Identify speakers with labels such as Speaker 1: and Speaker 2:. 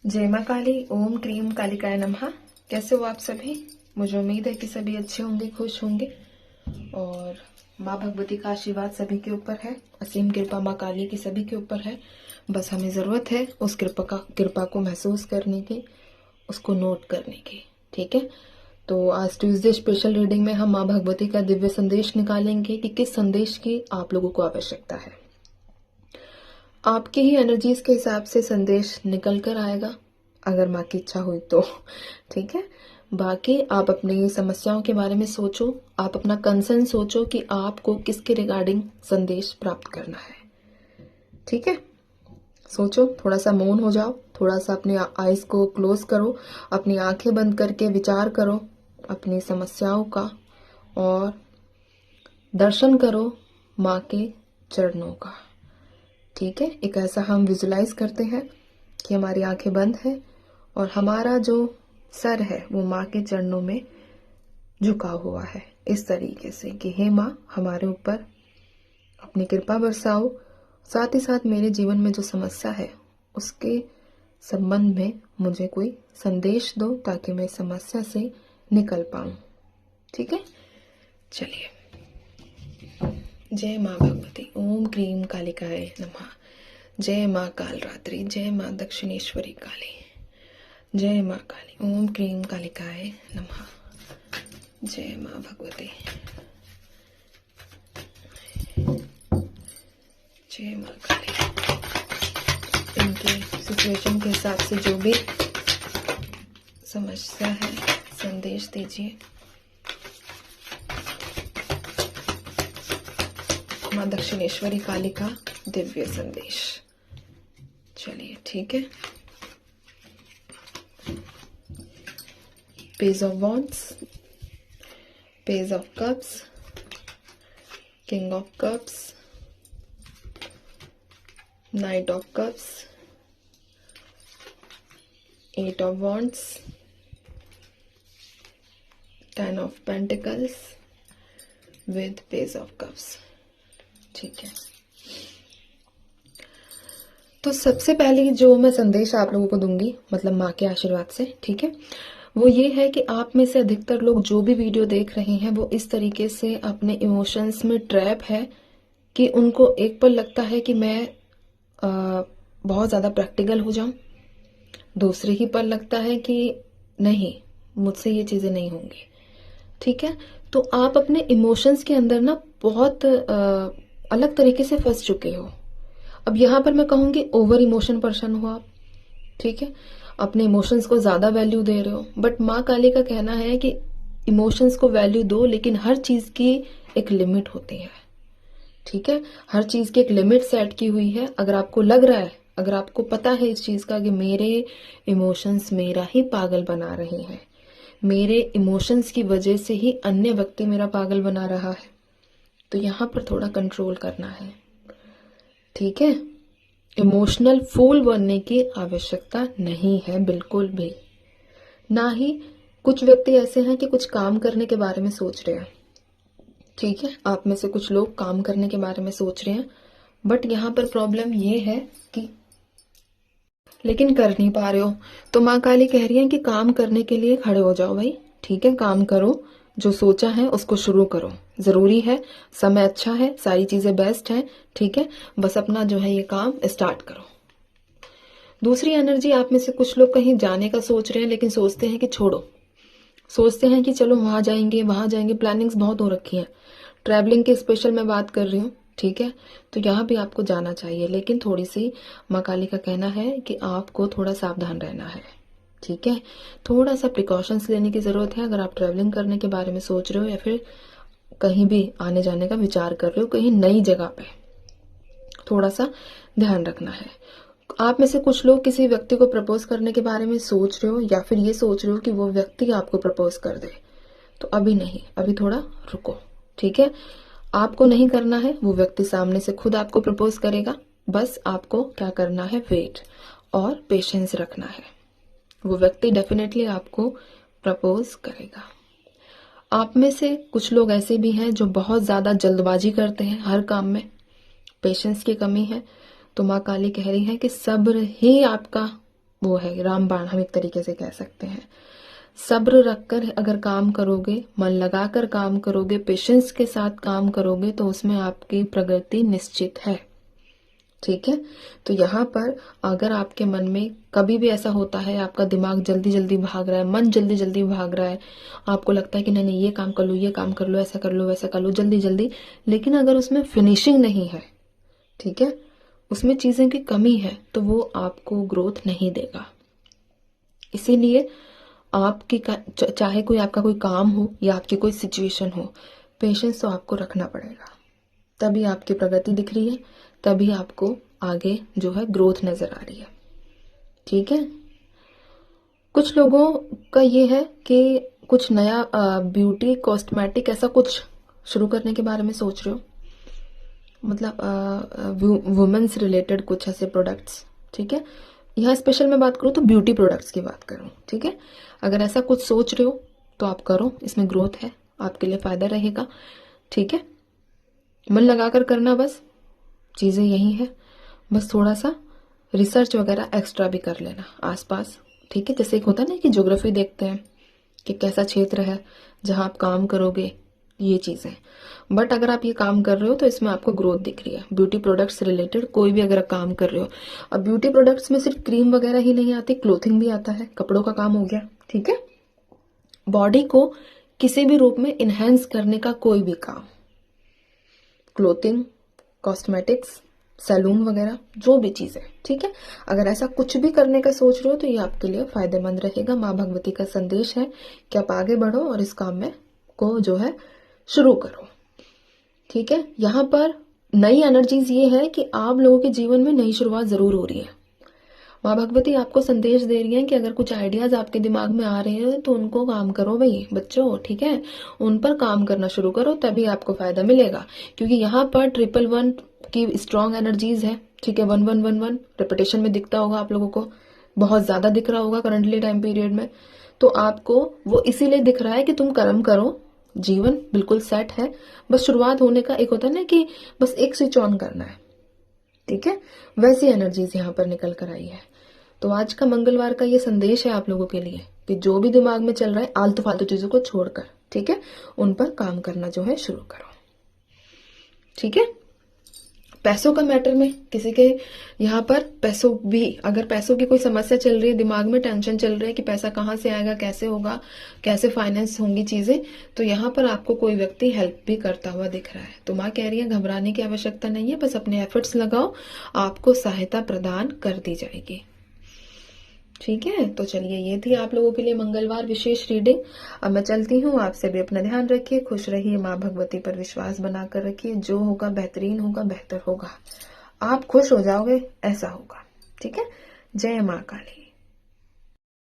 Speaker 1: जय माँ काली। ओम क्रीम कालिकाय नमः। कैसे हो आप सभी? मुझे उम्मीद है कि सभी अच्छे होंगे, खुश होंगे और माँ भगवती का आशीर्वाद सभी के ऊपर है। असीम कृपा माँ काली की सभी के ऊपर है। बस हमें जरूरत है उस कृपा को महसूस करने की, उसको नोट करने की। ठीक है, तो आज ट्यूसडे स्पेशल रीडिंग में हम माँ भगवती का दिव्य संदेश निकालेंगे कि किस संदेश की आप लोगों को आवश्यकता है। आपकी ही एनर्जीज के हिसाब से संदेश निकल कर आएगा, अगर माँ की इच्छा हुई तो। ठीक है, बाकी आप अपनी समस्याओं के बारे में सोचो, आप अपना कंसर्न सोचो कि आपको किसके रिगार्डिंग संदेश प्राप्त करना है। ठीक है, सोचो, थोड़ा सा मौन हो जाओ, थोड़ा सा अपने आईज को क्लोज करो, अपनी आंखें बंद करके विचार करो अपनी समस्याओं का और दर्शन करो माँ के चरणों का। ठीक है, एक ऐसा हम विजुलाइज करते हैं कि हमारी आंखें बंद है और हमारा जो सर है वो माँ के चरणों में झुका हुआ है, इस तरीके से कि हे माँ, हमारे ऊपर अपनी कृपा बरसाओ। साथ ही साथ मेरे जीवन में जो समस्या है उसके संबंध में मुझे कोई संदेश दो ताकि मैं समस्या से निकल पाऊं। ठीक है, चलिए। जय माँ भगवती। ओम क्रीम कालिकाय नमः। जय माँ कालरात्रि। जय माँ दक्षिणेश्वरी काली। जय माँ काली। ओम क्रीम कालिकाय नमः। जय माँ भगवती। जय माँ काली। इनके सिचुएशन के हिसाब से जो भी समस्या है संदेश दीजिए। माँ दक्षिणेश्वरी काली का दिव्य संदेश। चलिए, ठीक है। Page of wands, page of cups, king of cups, knight of cups, eight of wands, 10 of pentacles with page of cups. ठीक है, तो सबसे पहले जो मैं संदेश आप लोगों को दूंगी, मतलब माँ के आशीर्वाद से, ठीक है, वो ये है कि आप में से अधिकतर लोग जो भी वीडियो देख रहे हैं वो इस तरीके से अपने इमोशंस में ट्रैप है कि उनको एक पल लगता है कि मैं बहुत ज़्यादा प्रैक्टिकल हो जाऊं, दूसरे ही पल लगता है कि नहीं, मुझसे ये चीज़ें नहीं होंगी। ठीक है, तो आप अपने इमोशंस के अंदर ना बहुत अलग तरीके से फंस चुके हो। अब यहाँ पर मैं कहूँगी ओवर इमोशन पर्सन हो आप। ठीक है, अपने इमोशंस को ज्यादा वैल्यू दे रहे हो, बट माँ काली का कहना है कि इमोशंस को वैल्यू दो, लेकिन हर चीज की एक लिमिट होती है। ठीक है, हर चीज की एक लिमिट सेट की हुई है। अगर आपको लग रहा है, अगर आपको पता है इस चीज का कि मेरे इमोशंस मेरा ही पागल बना रहे हैं, मेरे इमोशंस की वजह से ही अन्य व्यक्ति मेरा पागल बना रहा है, तो यहाँ पर थोड़ा कंट्रोल करना है। ठीक है, इमोशनल फूल बनने की आवश्यकता नहीं है बिल्कुल भी। ना ही कुछ व्यक्ति ऐसे हैं कि कुछ काम करने के बारे में सोच रहे हैं। ठीक है, आप में से कुछ लोग काम करने के बारे में सोच रहे हैं, बट यहाँ पर प्रॉब्लम ये है कि लेकिन कर नहीं पा रहे हो। तो माँ काली कह रही है कि काम करने के लिए खड़े हो जाओ भाई। ठीक है, काम करो, जो सोचा है उसको शुरू करो, जरूरी है, समय अच्छा है, सारी चीजें बेस्ट है। ठीक है, बस अपना जो है ये काम स्टार्ट करो। दूसरी एनर्जी, आप में से कुछ लोग कहीं जाने का सोच रहे हैं लेकिन सोचते हैं कि छोड़ो, सोचते हैं कि चलो वहां जाएंगे वहां जाएंगे, प्लानिंग्स बहुत हो रखी हैं। ट्रैवलिंग की स्पेशल मैं बात कर रही हूँ। ठीक है, तो यहाँ भी आपको जाना चाहिए, लेकिन थोड़ी सी माँ काली का कहना है कि आपको थोड़ा सावधान रहना है। ठीक है, थोड़ा सा प्रिकॉशंस लेने की जरूरत है। अगर आप ट्रैवलिंग करने के बारे में सोच रहे हो या फिर कहीं भी आने जाने का विचार कर रहे हो कहीं नई जगह पे, थोड़ा सा ध्यान रखना है। आप में से कुछ लोग किसी व्यक्ति को प्रपोज करने के बारे में सोच रहे हो या फिर ये सोच रहे हो कि वो व्यक्ति आपको प्रपोज कर दे, तो अभी नहीं, अभी थोड़ा रुको। ठीक है, आपको नहीं करना है, वो व्यक्ति सामने से खुद आपको प्रपोज करेगा। बस आपको क्या करना है, वेट और पेशेंस रखना है। वो व्यक्ति डेफिनेटली आपको प्रपोज करेगा। आप में से कुछ लोग ऐसे भी हैं जो बहुत ज्यादा जल्दबाजी करते हैं हर काम में, पेशेंस की कमी है। तो माँ काली कह रही है कि सब्र ही आपका वो है रामबाण, हम एक तरीके से कह सकते हैं। सब्र रखकर अगर काम करोगे, मन लगाकर काम करोगे, पेशेंस के साथ काम करोगे, तो उसमें आपकी प्रगति निश्चित है। ठीक है, तो यहाँ पर अगर आपके मन में कभी भी ऐसा होता है, आपका दिमाग जल्दी जल्दी भाग रहा है, मन जल्दी जल्दी भाग रहा है, आपको लगता है कि नहीं नहीं ये काम कर लो, ये काम कर लो, ऐसा कर लो, वैसा कर लो, जल्दी जल्दी, लेकिन अगर उसमें फिनिशिंग नहीं है, ठीक है, उसमें चीजें की कमी है, तो वो आपको ग्रोथ नहीं देगा। इसीलिए आपकी चाहे कोई आपका कोई काम हो या आपकी कोई सिचुएशन हो, पेशेंस तो आपको रखना पड़ेगा। तभी आपकी प्रगति दिख रही है, तभी आपको आगे जो है ग्रोथ नजर आ रही है। ठीक है, कुछ लोगों का ये है कि कुछ नया ब्यूटी कॉस्मेटिक ऐसा कुछ शुरू करने के बारे में सोच रहे हो, मतलब वुमेन्स रिलेटेड कुछ ऐसे प्रोडक्ट्स। ठीक है, यहाँ स्पेशल मैं बात करूँ तो ब्यूटी प्रोडक्ट्स की बात करूँ। ठीक है, अगर ऐसा कुछ सोच रहे हो तो आप करो, इसमें ग्रोथ है, आपके लिए फायदा रहेगा। ठीक है, मन लगाकर करना, बस चीजें यही है, बस थोड़ा सा रिसर्च वगैरह एक्स्ट्रा भी कर लेना आसपास। ठीक है, जैसे एक होता है ना कि ज्योग्राफी देखते हैं कि कैसा क्षेत्र है जहां आप काम करोगे, ये चीजें। बट अगर आप ये काम कर रहे हो तो इसमें आपको ग्रोथ दिख रही है। ब्यूटी प्रोडक्ट्स रिलेटेड कोई भी अगर काम कर रहे हो, अब ब्यूटी प्रोडक्ट्स में सिर्फ क्रीम वगैरह ही नहीं आती, क्लोथिंग भी आता है, कपड़ों का काम हो गया। ठीक है, बॉडी को किसी भी रूप में इनहेंस करने का कोई भी काम, क्लोथिंग, कॉस्मेटिक्स, सैलून वगैरह, जो भी चीजें। ठीक है, अगर ऐसा कुछ भी करने का सोच रहे हो तो ये आपके लिए फायदेमंद रहेगा। माँ भगवती का संदेश है कि आप आगे बढ़ो और इस काम में को जो है शुरू करो। ठीक है, यहाँ पर नई एनर्जीज ये है कि आप लोगों के जीवन में नई शुरुआत जरूर हो रही है। माँ भगवती आपको संदेश दे रही है कि अगर कुछ आइडियाज आपके दिमाग में आ रहे हैं तो उनको काम करो भाई बच्चों। ठीक है, उन पर काम करना शुरू करो, तभी आपको फायदा मिलेगा। क्योंकि यहाँ पर 111 की स्ट्रॉन्ग एनर्जीज है। ठीक है, 1111 रिपीटेशन में दिखता होगा आप लोगों को, बहुत ज्यादा दिख रहा होगा करंटली टाइम पीरियड में। तो आपको वो इसीलिए दिख रहा है कि तुम कर्म करो, जीवन बिल्कुल सेट है, बस शुरुआत होने का एक होता है ना कि बस एक स्विच ऑन करना है। ठीक है, वैसी एनर्जीज यहाँ पर निकल कर आई है। तो आज का मंगलवार का ये संदेश है आप लोगों के लिए कि जो भी दिमाग में चल रहा है आलतू फालतू चीजों को छोड़कर, ठीक है, उन पर काम करना जो है शुरू करो। ठीक है, पैसों का मैटर में किसी के यहाँ पर पैसों भी, अगर पैसों की कोई समस्या चल रही है, दिमाग में टेंशन चल रही है कि पैसा कहाँ से आएगा, कैसे होगा, कैसे फाइनेंस होंगी चीजें, तो यहाँ पर आपको कोई व्यक्ति हेल्प भी करता हुआ दिख रहा है। तो माँ कह रही है घबराने की आवश्यकता नहीं है, बस अपने एफर्ट्स लगाओ, आपको सहायता प्रदान कर दी जाएगी। ठीक है, तो चलिए ये थी आप लोगों के लिए मंगलवार विशेष रीडिंग। अब मैं चलती हूँ, आपसे भी अपना ध्यान रखिए, खुश रहिए, माँ भगवती पर विश्वास बनाकर रखिए, जो होगा बेहतरीन होगा, बेहतर होगा, आप खुश हो जाओगे, ऐसा होगा। ठीक है, जय माँ काली।